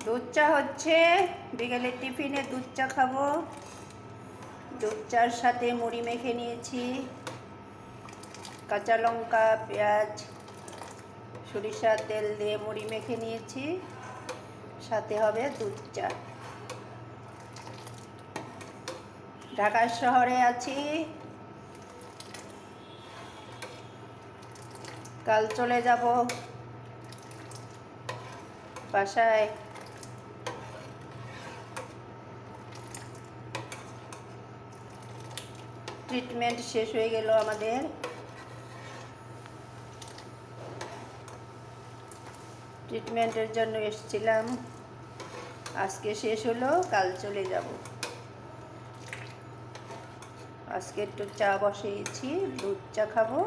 দুধ চা হচ্ছে বিকেলের টিফিনে দুধ চা খাবো। দুধ চার সাথে মুড়ি মেখে নিয়েছি, কাঁচা লঙ্কা, পেঁয়াজ, সরিষার তেল দিয়ে মুড়ি মেখে নিয়েছি, সাথে হবে দুধ চা। ঢাকা শহরে আছি, কাল চলে যাব বাসায়। ট্রিটমেন্ট শেষ হয়ে গেল আমাদের। ট্রিটমেন্টের জন্য এসেছিলাম, আজকে শেষ হলো, কাল চলে যাব। আজকে একটু চা বসিয়েছি, দুধ চা খাবো।